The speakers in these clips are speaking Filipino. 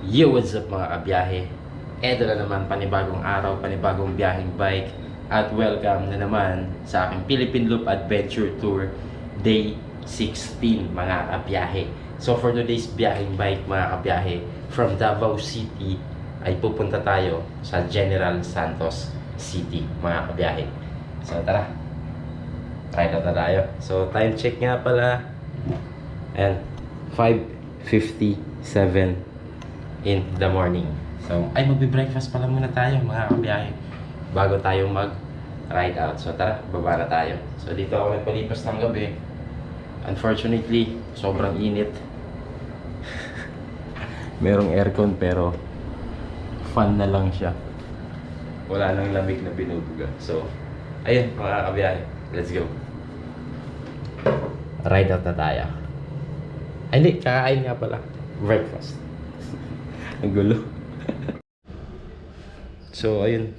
Yo, what's up mga kabiyahe? Eto na naman, panibagong araw, panibagong biyaheng bike. At welcome na naman sa aking Philippine Loop Adventure Tour Day 16 mga kabiyahe. So for today's biyaheng bike mga kabiyahe, from Davao City ay pupunta tayo sa General Santos City mga kabiyahe. So tara, try na tayo. So time check nga pala, and 5:57 in the morning. So, ay magbe-breakfast pala muna tayo mga kabiyahe bago tayo mag-ride out. So tara, baba na tayo. So dito ako nagpalipas ng gabi. Unfortunately, sobrang init. Merong aircon pero fan na lang siya. Wala nang lamig na binubuga. So, ayun mga kabiyahe, let's go. Ride out na tayo. Ay hindi, kakain nga pala. Breakfast. Ang gulo. So ayun,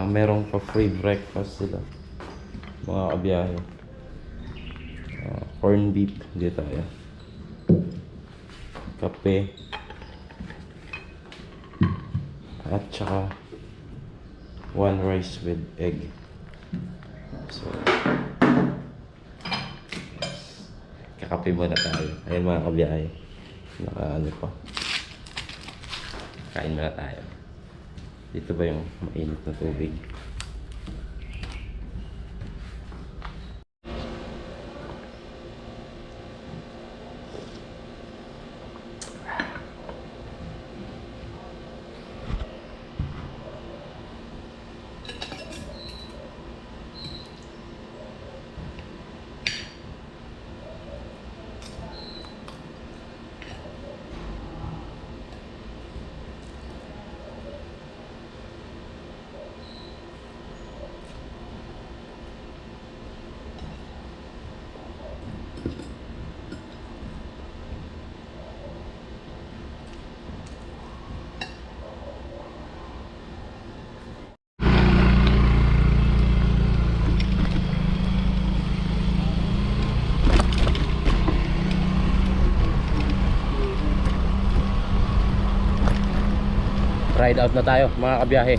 merong pa free breakfast sila mga kabiyahe. Corn beef dito tayo, kape at saka one rice with egg. So kakape muna tayo. Ayun mga kabiyahe, naka pa, kain muna tayo. Dito ba yung mainit na tubig? Ride out na tayo mga kabiyahe.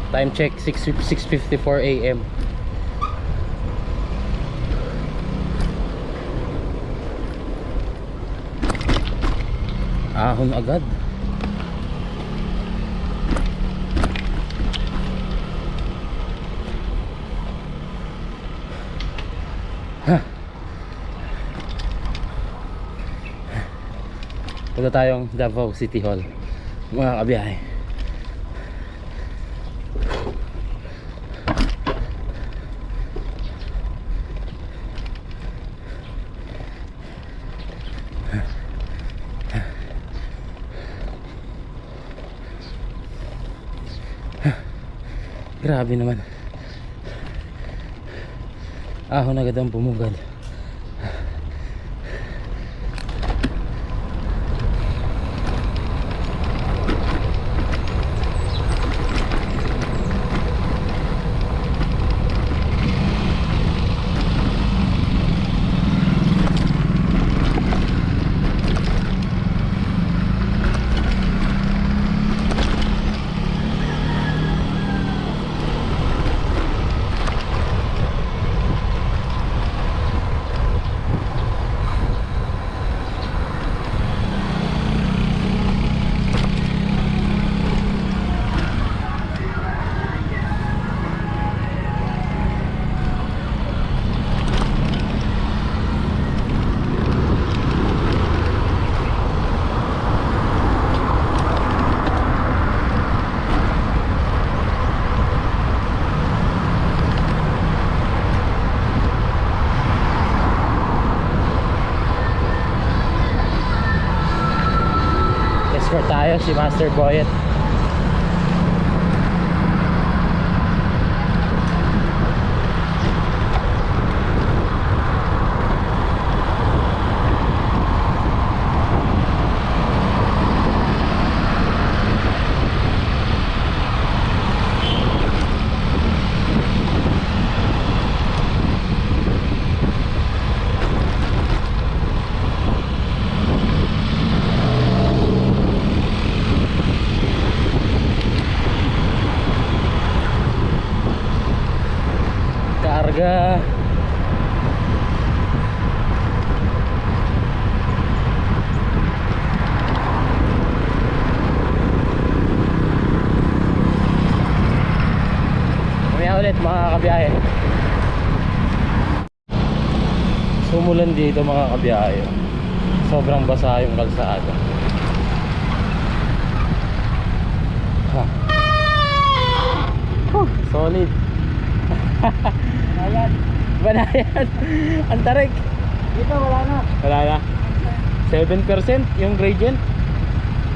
Time check 6:54 AM. Ahon agad. Punta tayong Davao City Hall mga kabiyahe. Grabe naman, ahon agad ang pumugad. Escort tayo si Master Boyet. mga kabiyahe. Sumulan dito mga kabiyahe. Sobrang basa yung kalsada. Ha. Solid. Ayan. Banayan. Ang tarik. Dito wala na. Wala na. 7% yung gradient.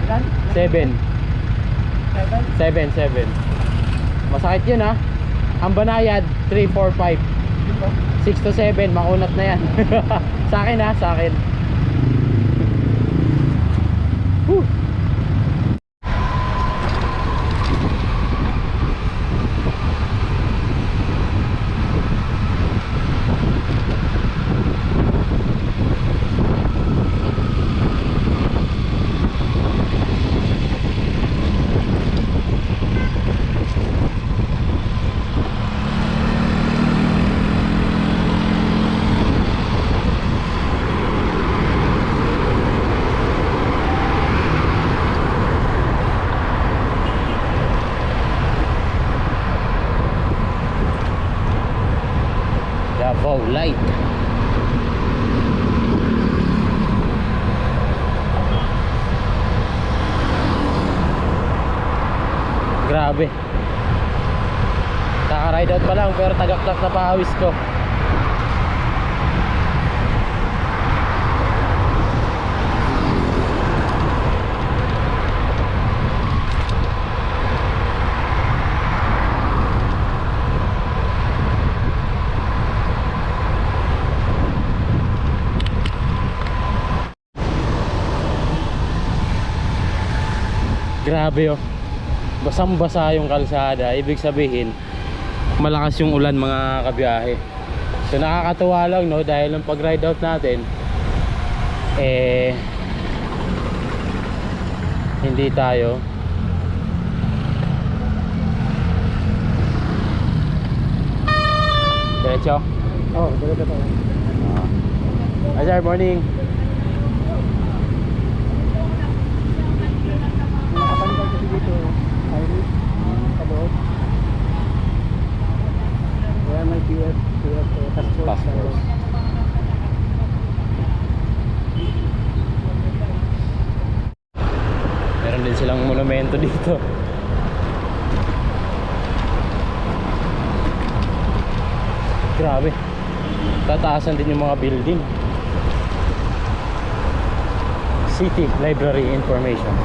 Ilan? 7. 7? 7. Masakit yun ha. Ang banayad 3, 4, 5. Dito? 6 to 7, makunat na yan. Sa akin ha, sa akin. Whew. Davao Light. Grabe. Kaka-ride out pa lang pero tagaktak na pawis ko. Grabe oh. Basang-basa yung kalsada. Ibig sabihin malakas yung ulan mga kabiyahe. So nakakatuwa lang no dahil ng pag-ride out natin hindi tayo diretso. Oo, dito pa. Hi sir, morning. Nakabalik kasi dito. Highway. Kabuot. Kaya may QF task force. Task force. Meron din silang monumento dito. Grabe. Tataasan din yung mga building. City Library Information.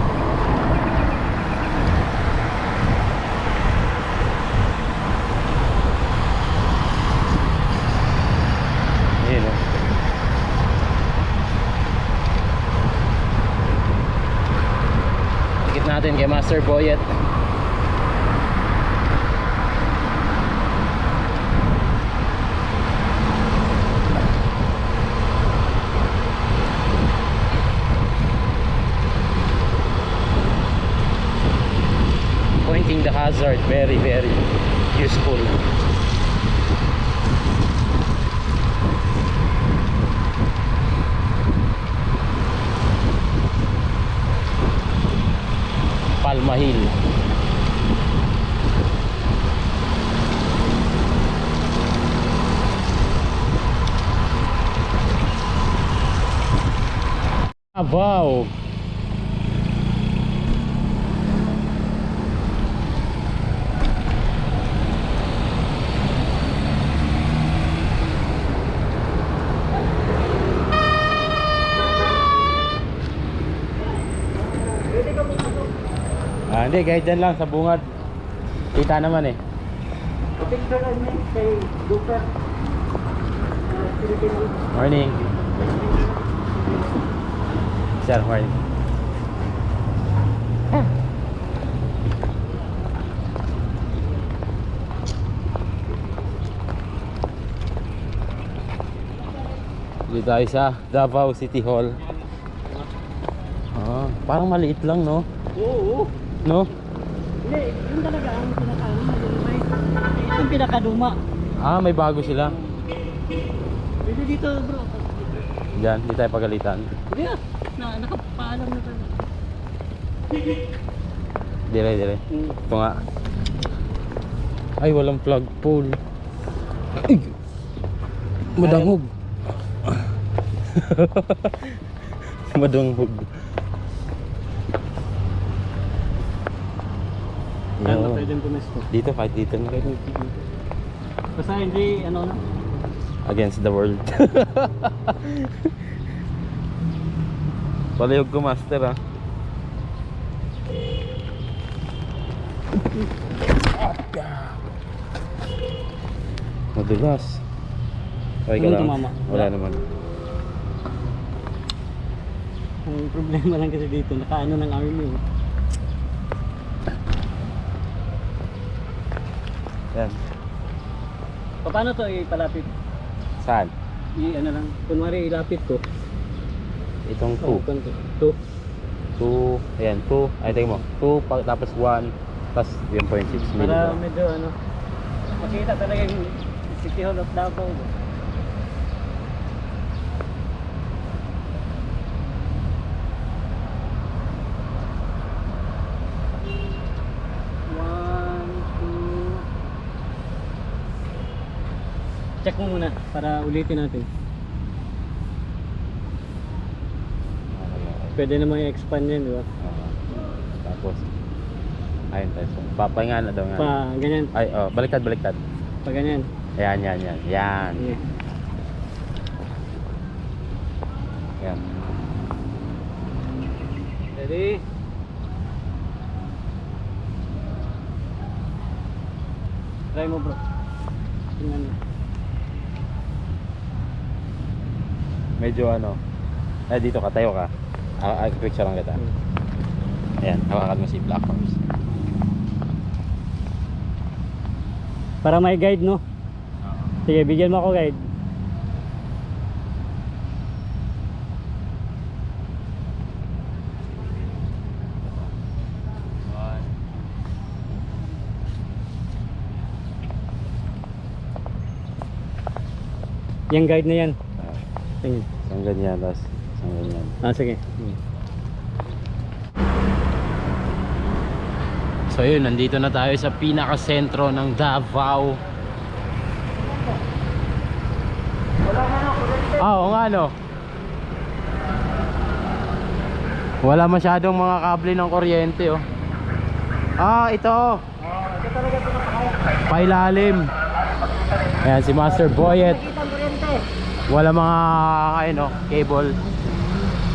Ayun oh. Ikit natin kay Master Boyet. Pointing the hazard, very useful. Palma Hill. Wow. Hindi, kahit dyan lang sa bungad. Kita naman eh. Picture lang niya kay Duper. Filipino. Morning. Sir, morning. Dito tayo sa Davao City Hall. Parang maliit lang no? Oo. No? Hindi, yun talaga ang pinakaano. Itong pinakaduma. May bago sila. Pwede dito bro. Diyan, hindi tayo pagalitan. Hindi nakapaalam na tayo. Dire. Ito nga. Ay, walang flagpole. Ay! Madangog. Madangog. Saan na Yo. pwedeng pumesto? Dito, kahit dito na. Basta hindi, ano na. Against the world. Palihog ko, master, ah. Madulas. Okay ka Ano lang? tumama? Wala naman. Ang problema lang kasi dito, nakaano ng army. Yan. Paano to ipalapit? Saan? Ano lang, kunwari ilapit ko. Itong 2. 2. Ayan, 2. Ay, tingin mo. 2, tapos 1, tapos 1.6 Para milligram. medyo ano, makita talaga yung City Hall of Davao. One, two. Check mo muna para ulitin natin. Pwede naman i-expand yan, di ba? Tapos, ayun tayo. So, papahinga na daw nga. Pa ganyan, Ay, oh, baliktad, baliktad. pa ganyan. Ayan, yan, yan. Yan. Yeah. Yan. Ready? Try mo, bro. Tingnan mo. Medyo ano. Ay, dito ka, tayo ka. Picture lang kita. Ayan, hawakan mo si Black Horse. Para may guide, no? Sige, bigyan mo ako guide. Yung guide na yan. Tingin. Isang ganyan, tapos isang ganyan. Sige. So yun, nandito na tayo sa pinaka-sentro ng Davao. Oo nga, no? Wala masyadong mga kable ng kuryente, oh. Ito. Pailalim. Ayan si Master Boyet. Wala mga ano, cable.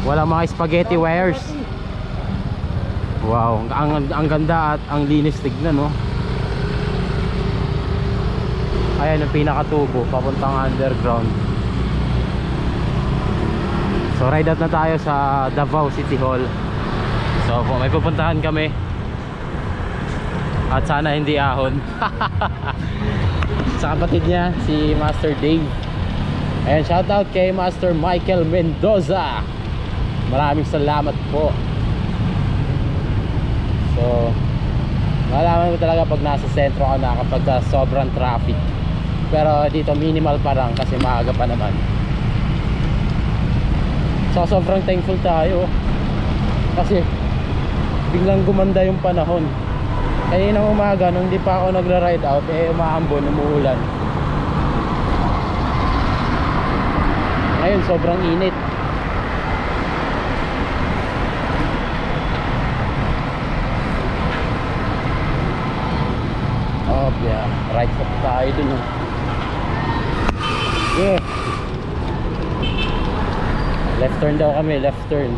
Wala mga spaghetti wires. Wow, ang ganda at ang linis tignan, no? Ayan ang pinakatubo papuntang underground. So ride out na tayo sa Davao City Hall. So kung may pupuntahan kami, at sana hindi ahon. Sa kapatid niya, si Master Dave. Ayan, shoutout kay Master Michael Mendoza. Maraming salamat po. So malaman mo talaga pag nasa sentro ka na kapag sobrang traffic. Pero dito minimal pa lang kasi maaga pa naman. So sobrang thankful tayo kasi biglang gumanda yung panahon. Kaninang umaga nung di pa ako nagra-ride out, umaambon, umuulan. Ngayon sobrang init. Oh yeah, right up tayo dun, oh. Yeah. Left turn daw kami, left turn.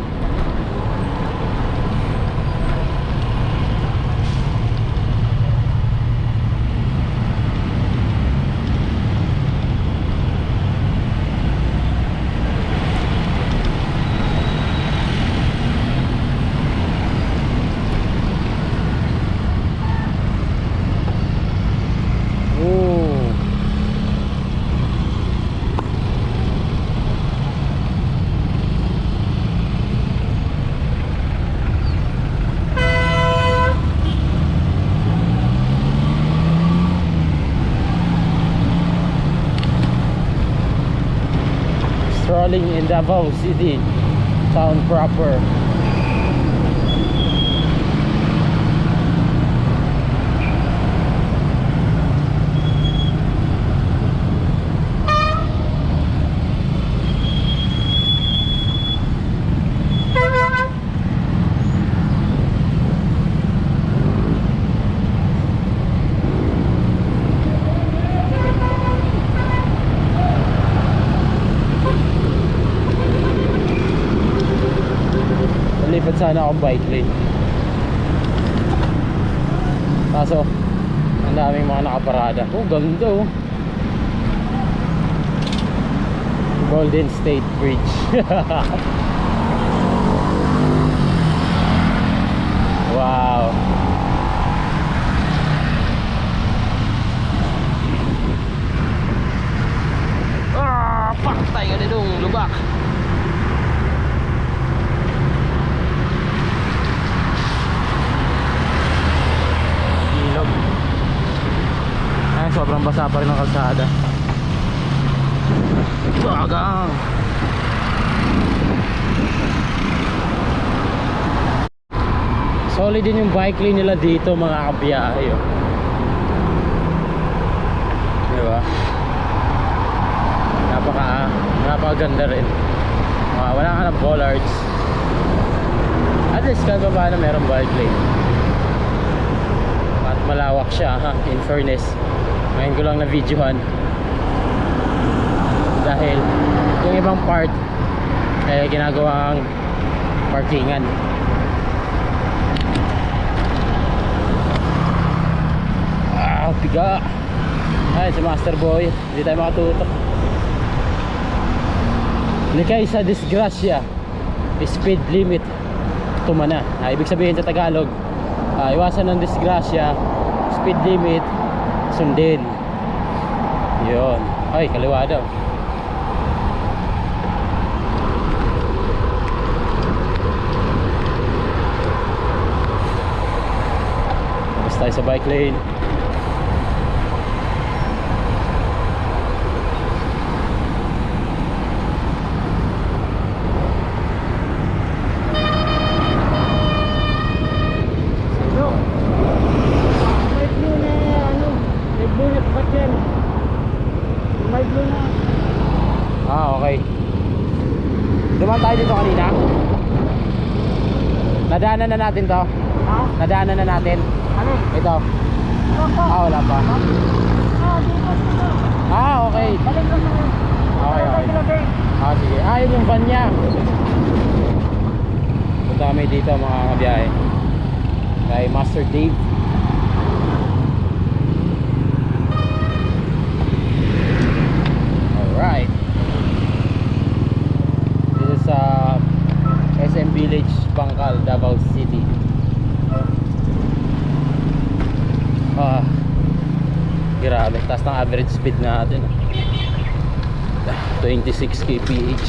Strolling in Davao City town proper. sana akong bike lane. Kaso ang daming mga nakaparada. Oh, ganda oh. Golden State Bridge. Wow. Patay ka nitong lubak. Ilog. Ay, sobrang basa pa rin ng kalsada. Bagang. Solid din yung bike lane nila dito mga kabiyahe oh. Diba? Napakaganda rin. Wala ka ng bollards. At least kahit pa na meron bike lane. At malawak siya ha, in fairness. Ngayon ko lang na videohan. Dahil yung ibang part eh ginagawang parkingan. Piga. Ay, si Master Boy, hindi tayo makatutok. Likay sa disgrasya, speed limit tumana. Ibig sabihin sa Tagalog, iwasan ng disgrasya, speed limit sundin. Yun. Ay, kaliwa daw. Tapos tayo sa bike lane. Okay. Dumaan tayo dito kanina. Nadaanan na natin to. Ha? Nadaanan na natin. Ano? Ito. Wala pa. Dito. Okay. Balik ka na. Okay. Sige. Yun yung van niya. Punta kami dito mga kabiyahe. Kay Master Dave. Alright. Sa SM Village, Bangkal, Davao City. Grabe, taas ng average speed natin. 26 kph.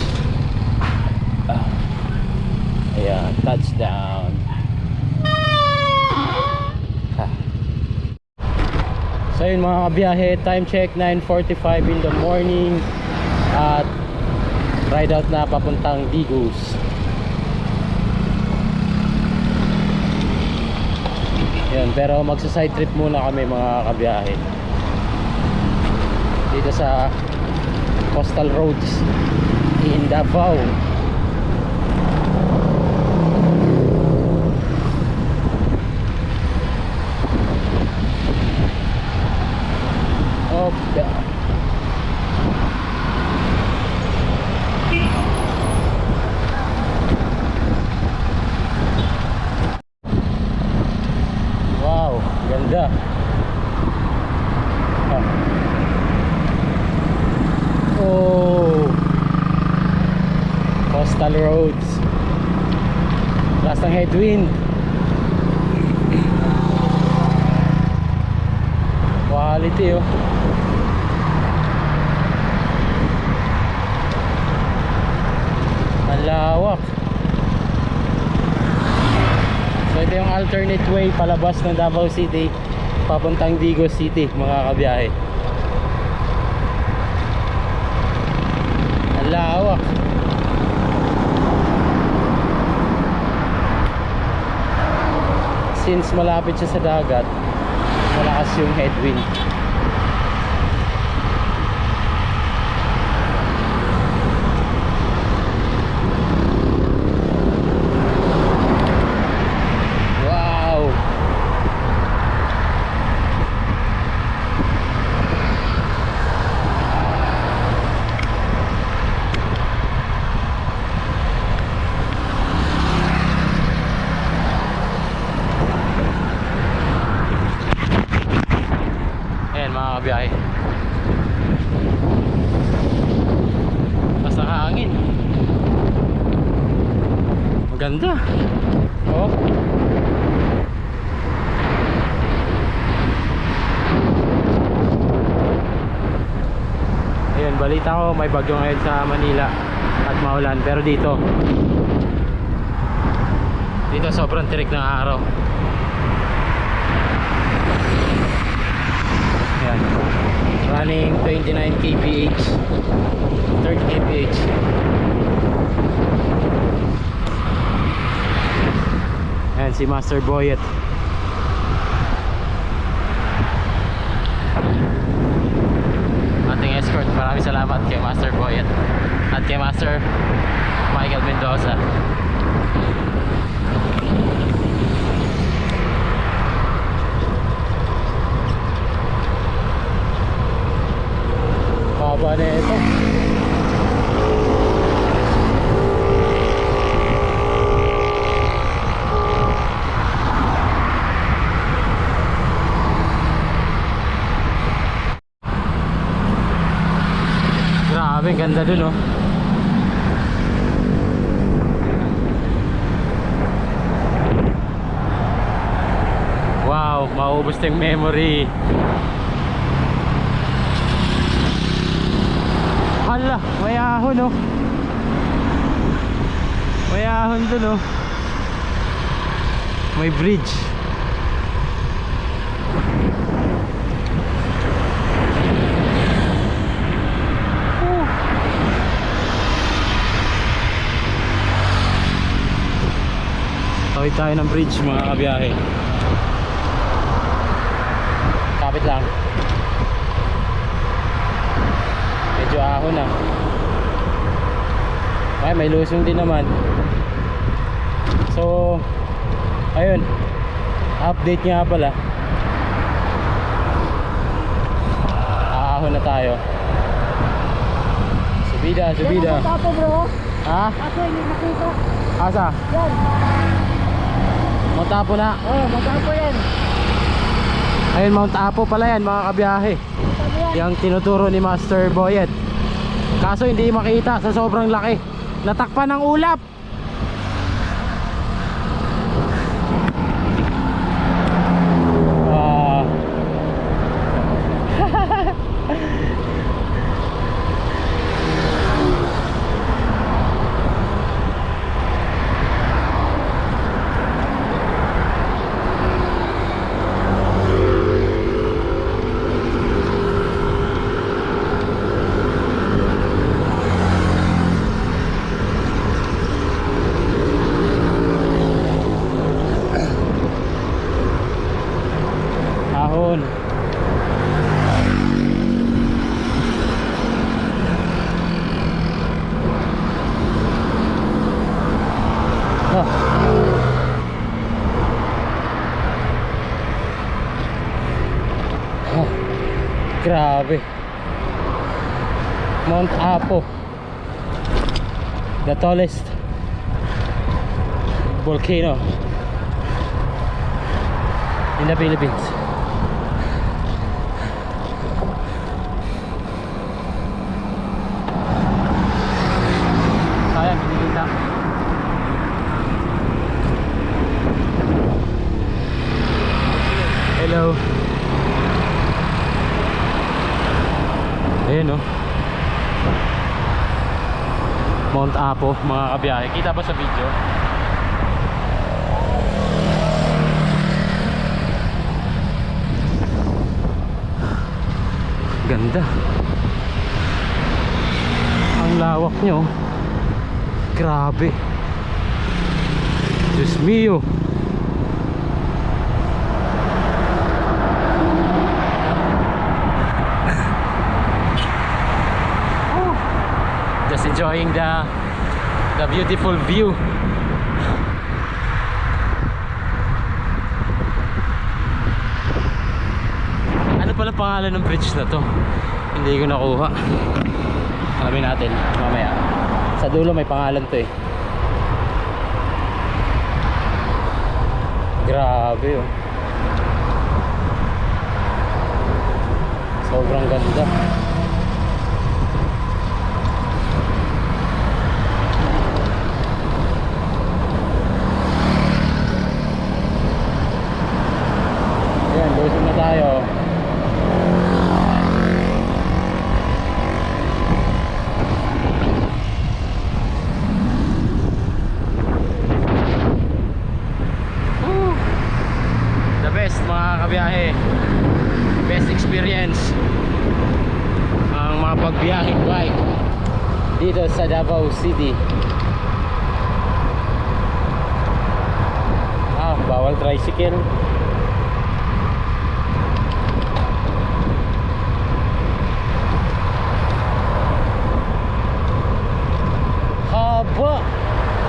Ayan, touchdown. So yun mga kabiyahe, time check 9:45 in the morning. At ride out na papuntang Digos. Yun, pero magsa side trip muna kami mga kabiyahe dito sa coastal roads in Davao. Okay. Wow, ganda. Oh, coastal roads. Lakas ng headwind. Quality oh. Ang lawak. So ito yung alternate way palabas ng Davao City papuntang Digos City mga kabiyahe. Ang lawak. Since malapit siya sa dagat, malakas yung headwind. Wow. kabiyahe. Mas nakahangin. Ang ganda. Oh. Ayun, balita ko may bagyo ngayon sa Manila at maulan, pero dito sobrang tirik ng araw. Ayan. Running 29 kph 30 kph. Ayan si Master Boyet. Ating escort, maraming salamat kay Master Boyet at kay Master Michael Mendoza. Haba na ito. Grabe, ganda dun, oh. Wow, maubos na yung memory. Hala, may ahon, oh. May ahon dun, oh. May bridge. Tawid tayo ng bridge, mga kabiyahe. Kapit lang. Medyo ahon na. Ay, may lusong din naman. So ayun, update nga pala. Ahon na tayo. Subida, subida. Yan ang tapo, bro. Ha? Ako hindi nakita. Asa? Yan. Mount Apo na. Oh, magtapo yan. Ayun, Mount Apo pala yan, mga kabiyahe. Sabi yan. Yung tinuturo ni Master Boyet. Kaso hindi makita sa sobrang laki. Natakpan ng ulap. Ahon. Grabe. Mount Apo, the tallest volcano in the Philippines. Sayang, hindi kita. Hello. Ayan, oh. Mount Apo, mga kabiyahe. Kita ba sa video? Ganda. Ang lawak nyo. Grabe. Diyos mio. Just enjoying the beautiful view. Ano pala pangalan ng bridge na to? Hindi ko nakuha. Alamin natin mamaya. Sa dulo may pangalan to eh. Grabe, oh. So Sobrang ganda. Ayan, lusog na tayo. The best mga kabiyahe, best experience ang mga pagbiyaheng bike dito sa Davao City. Bawal tricycle. Haba,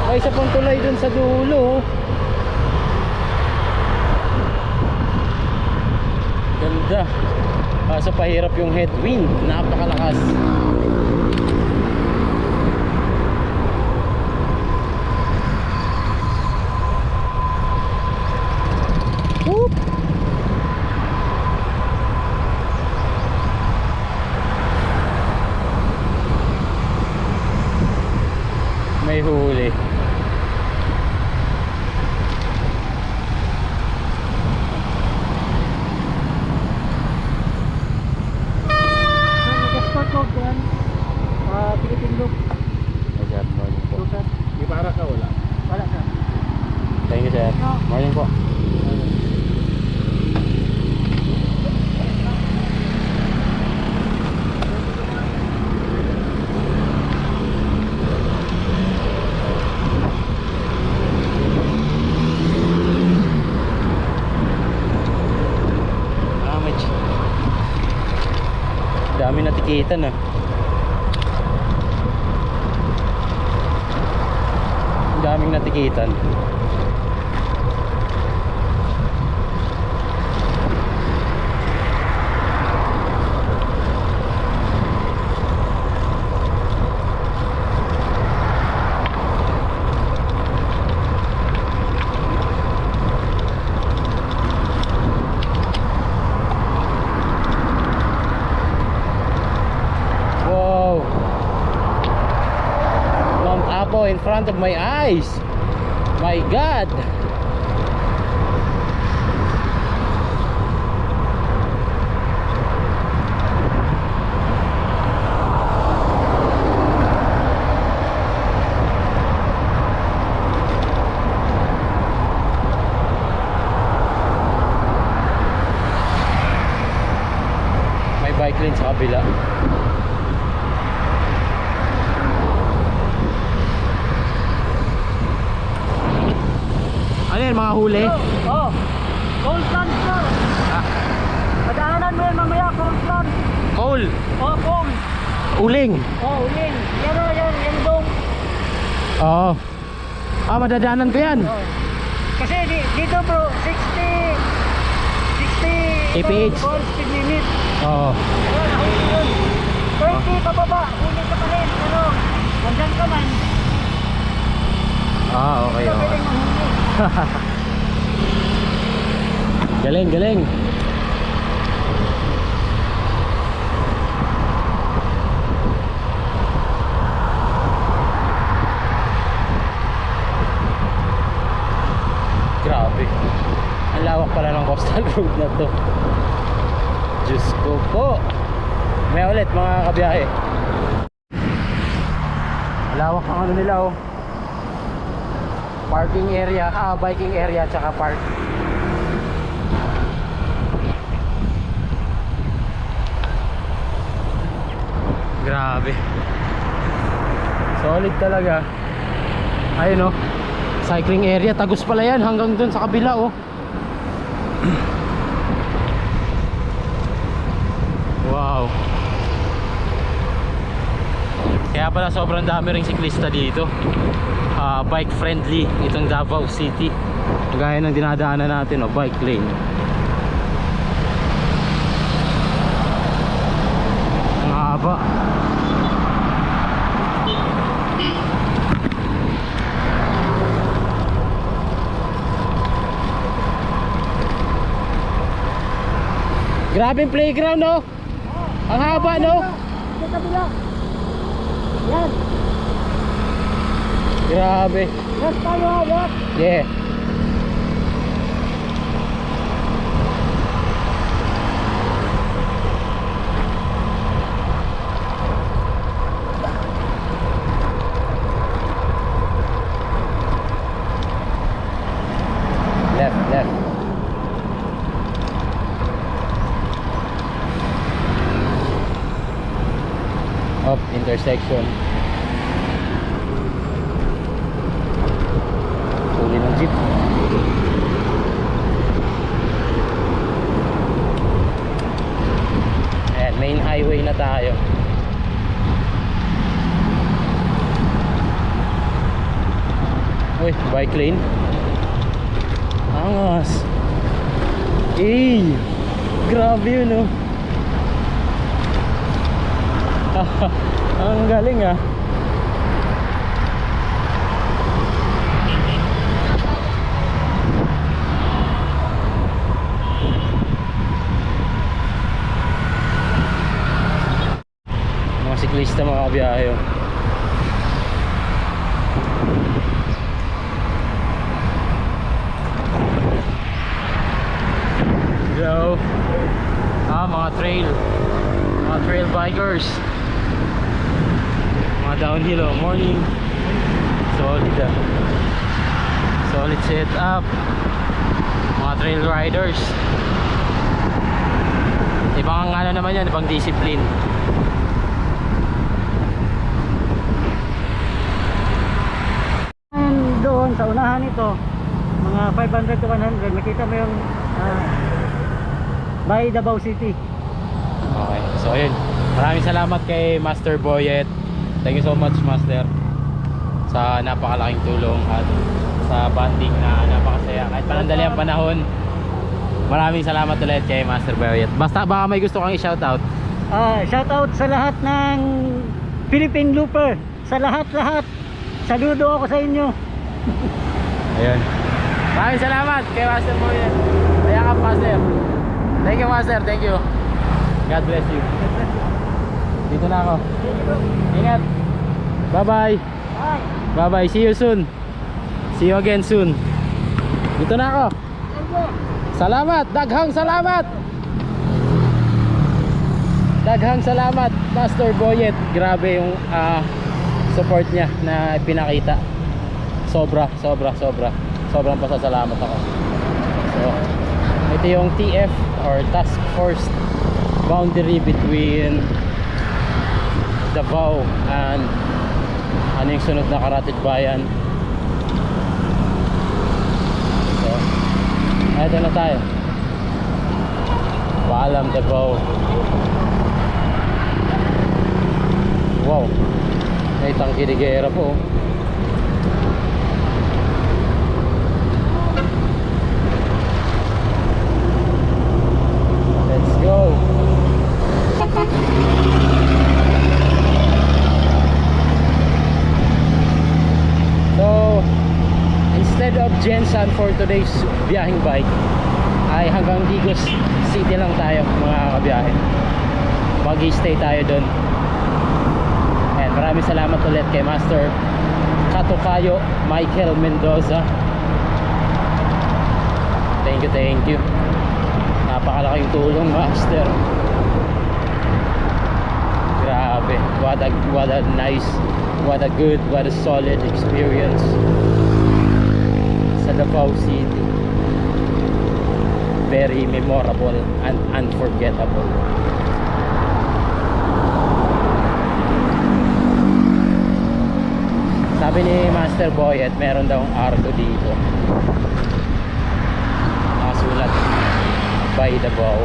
may isa pang tulay dun sa dulo. Ganda. Kaso pahirap yung headwind, napakalakas. Whoop. May huli. Nag-escort ko yan. Philippine Loop. Ayan, morning po. Lukan. Di para ka wala? Wala ka. Thank you, sir. Morning po. Dami natikitan ah. Daming natikitan. Wow, Mount Apo in front of my eyes. My God. May bike lane sa kabila. Ano yan, mga huli? Oh, cold plunge ko. Madaanan mo yan mamaya, cold plunge. Coal. Oh, cold. Uling. Oh, uling. Yan o, yan dong. Oo. Madadaanan ko yan. Oh. Kasi dito bro, 60 APH. speed limit. Oo. Ayan, nahuli yun. 30 pababa, huli ka pa rin. Pero, nandyan ka man. Okay, Ito okay. pwedeng mahuli. Galing, galing. Grabe. Ang lawak pala ng coastal road na to. Diyos ko po. May ulit mga kabiyahe. Ang lawak ng ano nila oh. Parking area, biking area tsaka park. Grabe. Solid talaga. Ayun oh. Cycling area, tagus pala yan hanggang dun sa kabila oh. Wow. Kaya pala sobrang dami ring siklista dito. Bike friendly itong Davao City. Gaya ng dinadaanan natin oh, bike lane. Ang haba. Grabing playground oh. Ang haba, no? Sa kabila. Yan. Grabe. Yes, tayo hawak. Yeah. Left, left. Up, intersection. Huli ng jeep. Ayan, main highway na tayo. Uy, bike lane. Angas. Grabe yun, oh. Ang galing, ah. Mga siklista, mga kabiyahe, oh. Hello. Mga trail bikers, mga downhill, oh. Morning. Solid, ah. Solid setup. Mga trail riders. Ibang ano naman yan, ibang discipline. Doon sa unahan ito, mga 500 to 100, makita mo yung by Davao City. Okay, so ayun, maraming salamat kay Master Boyet. Thank you so much, Master, sa napakalaking tulong at sa bonding na napakasaya kahit panandali ang panahon. Maraming salamat ulit kay Master Boyet. Basta baka may gusto kang i-shoutout. Shoutout sa lahat ng Philippine Looper, sa lahat-lahat. Saludo ako sa inyo. Ayun, maraming salamat kay Master Boyet. Kaya ka, Master. Thank you, Master, thank you. God bless you. Dito na ako. Ingat. Bye bye. Bye. Bye bye, see you soon. See you again soon. Dito na ako. Salamat, daghang salamat. Daghang salamat, Master Boyet. Grabe yung support niya na pinakita. Sobrang pasasalamat ako. So, ito yung TF or Task Force boundary between Davao and ano yung sunod na Karatig Bayan. So, eto na tayo. Paalam, Davao. Wow, may tangkiligera po. Let's go. So, instead of Jensan for today's biyaheng bike, ay hanggang Digos City lang tayo, mga kabiyahe. Mag-stay tayo doon. And maraming salamat ulit kay Master Katukayo Michael Mendoza. Thank you. Napakalaking tulong, Master. Grabe, what a nice, what a good, what a solid experience sa Davao City. Very memorable and unforgettable. Sabi ni Master Boyet, meron daw arko dito. Nakasulat by Davao.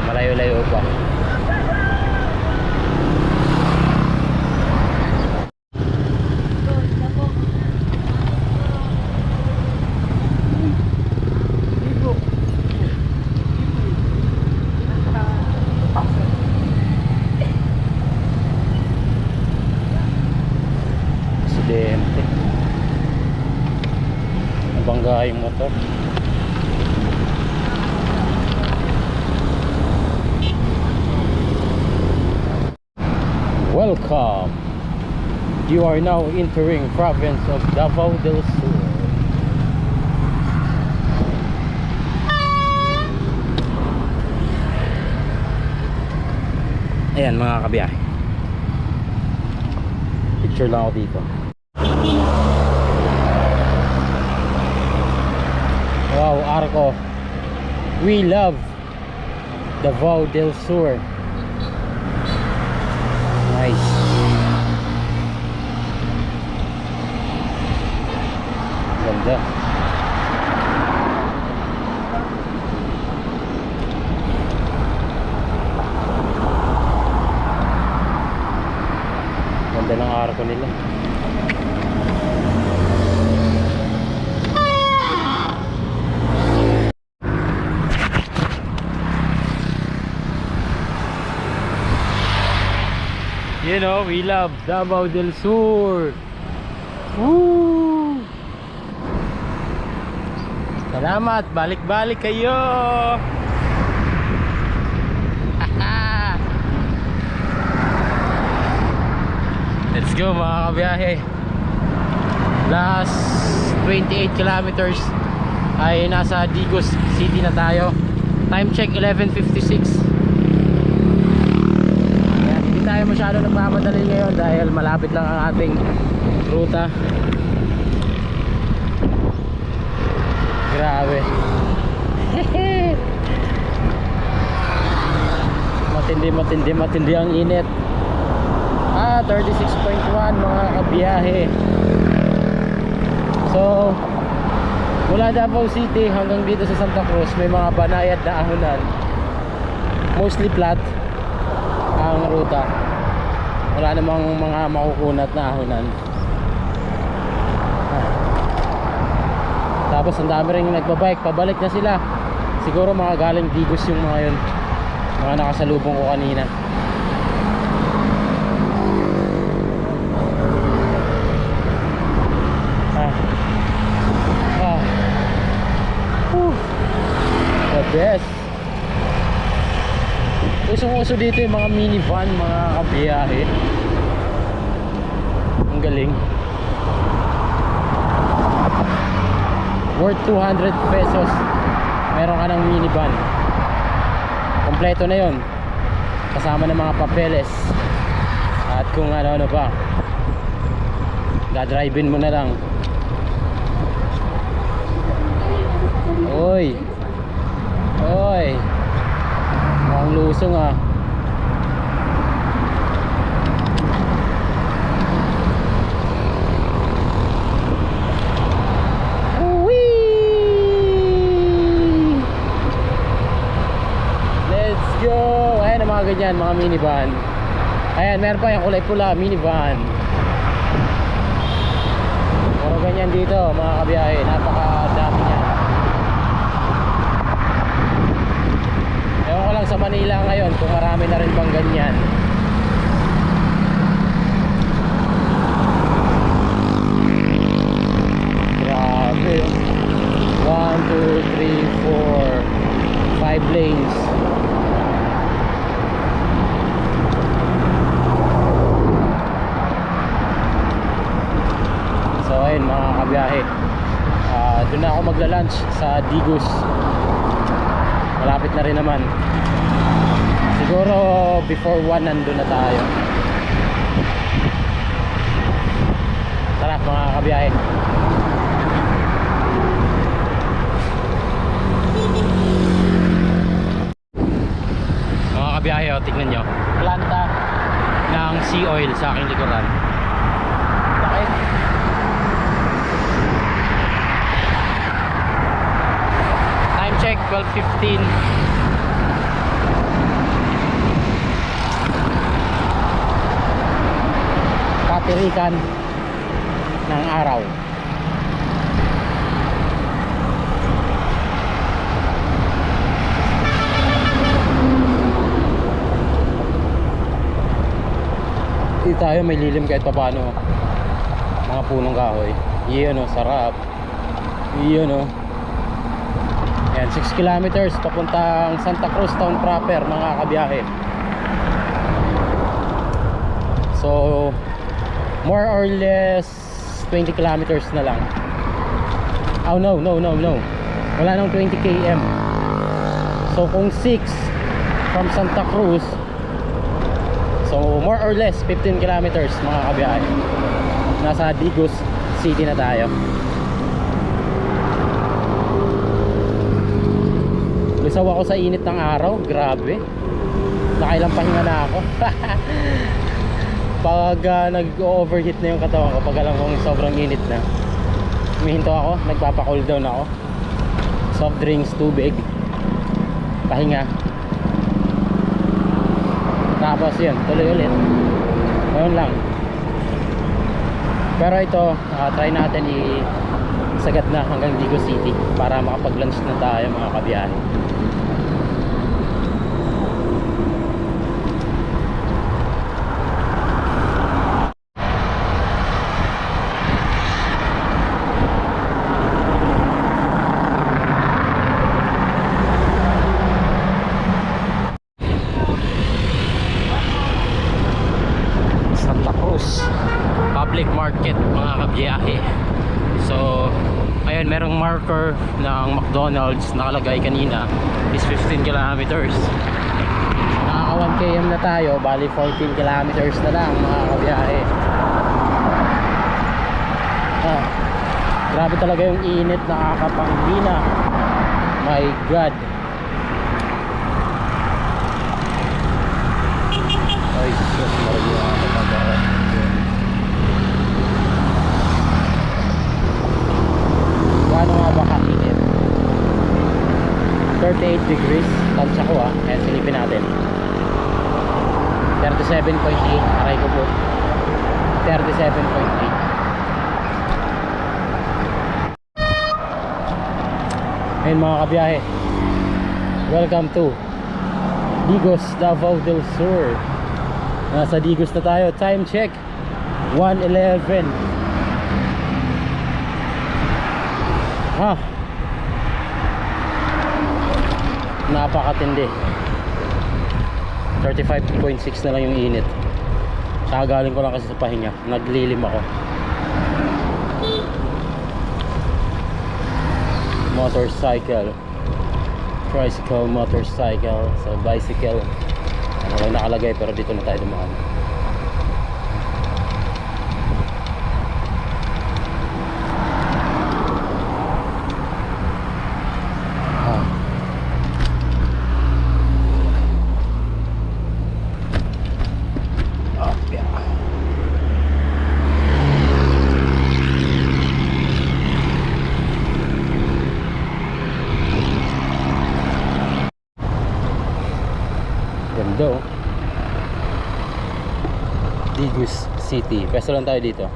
Malayo-layo pa. Aksidente. Nabangga yung motor. Welcome. You are now entering province of Davao del Sur. Ayan mga kabiyahe. Picture lang ako dito. Wow, Arco. We love Davao del Sur. Nice. Ganda. Ganda ng arko nila. You know, we love Davao del Sur. Woo! Salamat, balik-balik kayo. Let's go mga kabiyahe. Last 28 kilometers ay nasa Digos City na tayo. Time check 11:56. Hindi tayo masyado nagmamadali ngayon dahil malapit lang ang ating ruta. Grabe. matindi ang init. 36.1 mga kabiyahe. So mula Davao City hanggang dito sa Santa Cruz may mga banayad na ahonan, mostly flat ang ruta. Wala namang mga makukunat na ahonan. Tapos ang dami rin nagbabike, pabalik na sila. Siguro mga galing Digos yung mga yun, mga nakasalubong ko kanina. The best. Usong-uso dito yung mga minivan, mga kabiyahe. Ang galing. Worth 200 pesos meron ka ng minivan. Kompleto na yon, kasama ng mga papeles at kung ano-ano pa. Dadrive-in mo na lang. Oy, oy, mukhang lusong ah. Let's go. Ayan ang mga ganyan, mga minivan. Ayan, meron pa yung kulay pula, minivan. Puro ganyan dito mga kabiyahe, napakadami niya. Ewan ko lang sa Manila ngayon kung marami na rin bang ganyan. Grabe. 1, 2, 3, 4 5 lanes. So ayun mga kabiyahe, doon na ako magla-lunch sa Digos. Malapit na rin naman. Siguro before 1 nandun na tayo. Tara mga kabiyahe. Mga kabiyahe, tignan nyo, planta ng sea oil sa aking likuran. Bakit? Time check 12:15. Katirikan ng araw. Dito tayo, may lilim kahit paano. Mga punong kahoy. Iyon o, sarap. Iyon o. Ayan, 6 kilometers papuntang Santa Cruz Town proper mga kabiyahe. So So more or less 20 kilometers na lang. Oh no, wala nang 20 km. So kung 6 from Santa Cruz, so more or less 15 kilometers mga kabiyahe. Nasa Digos City na tayo. Lusaw ako sa init ng araw, grabe. Nakailang pahinga na ako. Pag nag-overheat na yung katawan ko, pag alam kong sobrang init na, humihinto ako, nagpapa-cool down ako. Soft drinks, tubig, pahinga. Tapos yun, tuloy ulit. Ngayon lang. Pero ito, try natin isagad na hanggang Digos City para makapag-lunch na tayo mga kabiyahe. Public market mga kabiyahe. So ayun, merong marker ng McDonald's nakalagay kanina is 15 kilometers. Nakaka 1 km na tayo, bali 14 kilometers na lang mga kabiyahe. Grabe talaga yung init, nakakapanghina. My God. Ay, sus, Maria, kapag ano nga ba kainit? 38 degrees. Tansya ko Ayan, silipin natin. 37.8. Aray ko po. 37.8. Ayun mga kabiyahe, welcome to Digos, Davao del Sur. Nasa Digos na tayo. Time check 1:11. Napakatindi. 35.6 na lang yung init. Kagaling ko lang kasi sa pahinga. Naglilim ako. Motorcycle, tricycle, motorcycle. So bicycle, ano lang nakalagay, pero dito na tayo dumaan. Ganda Digos City. Peso lang tayo dito.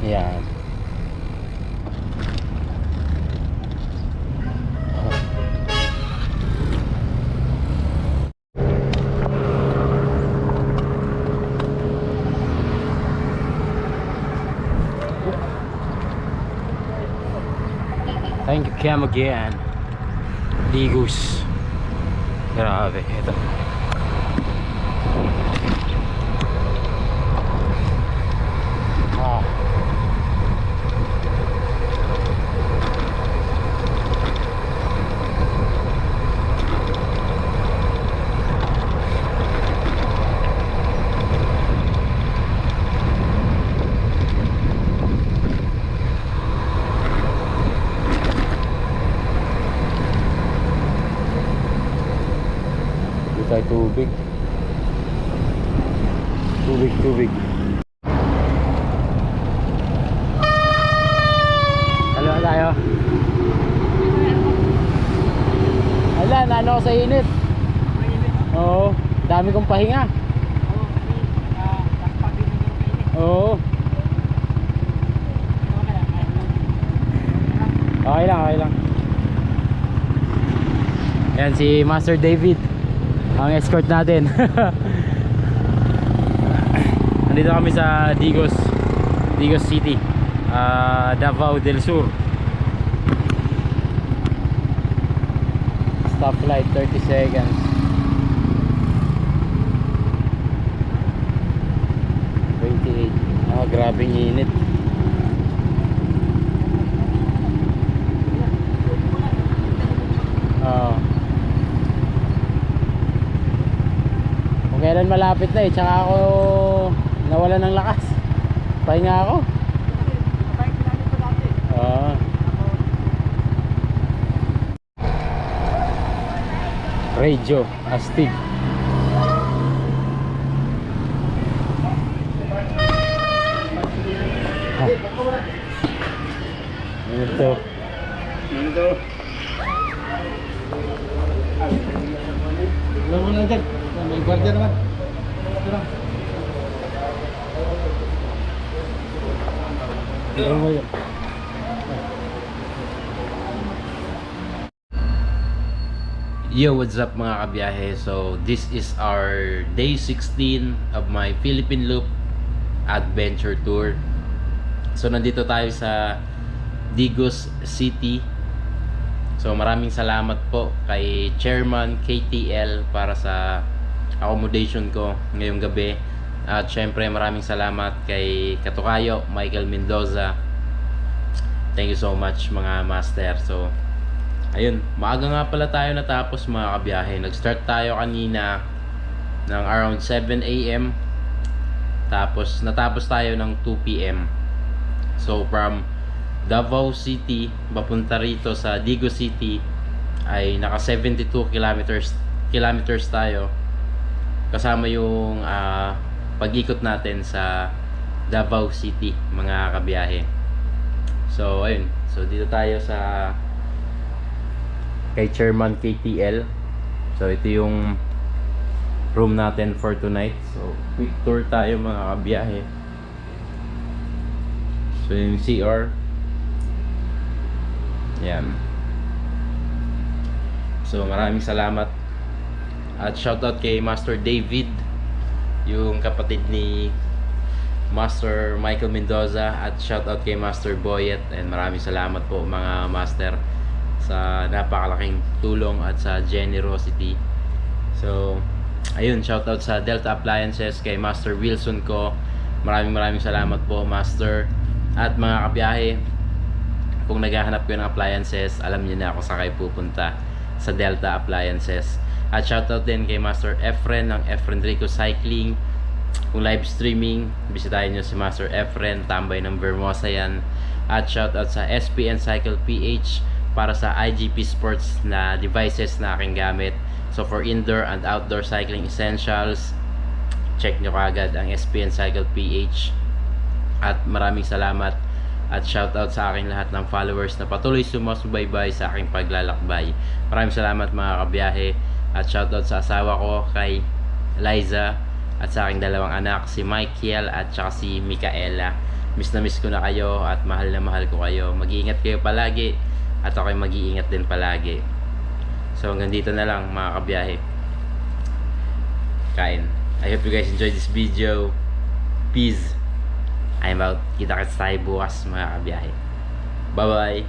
Yan. Thank you, Cam, again. Digos. Grabe, ito. Tayo tubig. Tubig. Ano tayo? Ala, naano ako sa init. Oo, dami kong pahinga. Oo. Okay lang. Yan si Master David, ang escort natin. Nandito kami sa Digos City, Davao del Sur. Stoplight 30 seconds. Grabing init. Oo. Kung kailan malapit na tsaka ako nawala ng lakas. Pahinga ako. Oo. Radio, astig. Ito. Alam mo lang dyan. May gwardiya naman. Ano mo yun? Yo, what's up mga kabiyahe? So, this is our day 16 of my Philippine Loop Adventure Tour. So, nandito tayo sa Digos City. So, maraming salamat po kay Chairman KTL para sa accommodation ko ngayong gabi. At syempre, maraming salamat kay Katukayo, Michael Mendoza. Thank you so much mga master. So, ayun, maaga nga pala tayo natapos mga kabiyahe. Nag-start tayo kanina ng around 7 AM. Tapos natapos tayo ng 2 PM. So from Davao City papunta rito sa Digos City ay naka 72 kilometers tayo. Kasama yung pag-ikot natin sa Davao City mga kabiyahe. So ayun, so dito tayo sa kay Chairman KTL. So ito yung room natin for tonight. So quick tour tayo mga kabiyahe. So yung CR. Yan. So maraming salamat. At shoutout kay Master David, yung kapatid ni Master Michael Mendoza. At shoutout kay Master Boyet. And maraming salamat po mga master sa napakalaking tulong at sa generosity. So ayun, shoutout sa Delta Appliances kay Master Wilson ko. Maraming salamat po master. At mga kabiyahe, kung naghahanap kayo ng appliances, alam niyo na ako sa kayo pupunta sa Delta Appliances. At shoutout din kay Master Efren ng Efren Rico Cycling. Kung live streaming, bisitahin niyo si Master Efren, tambay ng Vermosa yan. At shoutout sa SPN Cycle PH para sa IGP Sports na devices na aking gamit. So for indoor and outdoor cycling essentials, check nyo kaagad ang SPN Cycle PH. At maraming salamat at shoutout sa aking lahat ng followers na patuloy sumusubaybay sa aking paglalakbay. Maraming salamat mga kabiyahe. At shoutout sa asawa ko kay Liza at sa aking dalawang anak, si Michael at saka si Micaela. Miss na miss ko na kayo at mahal na mahal ko kayo. Mag-iingat kayo palagi at ako'y mag-iingat din palagi. So hanggang dito na lang mga kabiyahe. Kain. I hope you guys enjoyed this video. Peace. I'm out. Kita-kits tayo bukas mga kabiyahe. Bye-bye.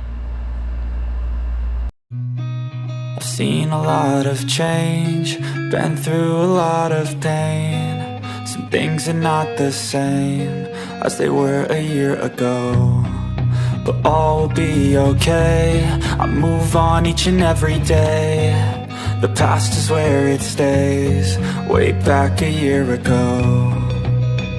I've seen a lot of change, been through a lot of pain. Some things are not the same as they were a year ago, but all will be okay. I move on each and every day. The past is where it stays, way back a year ago.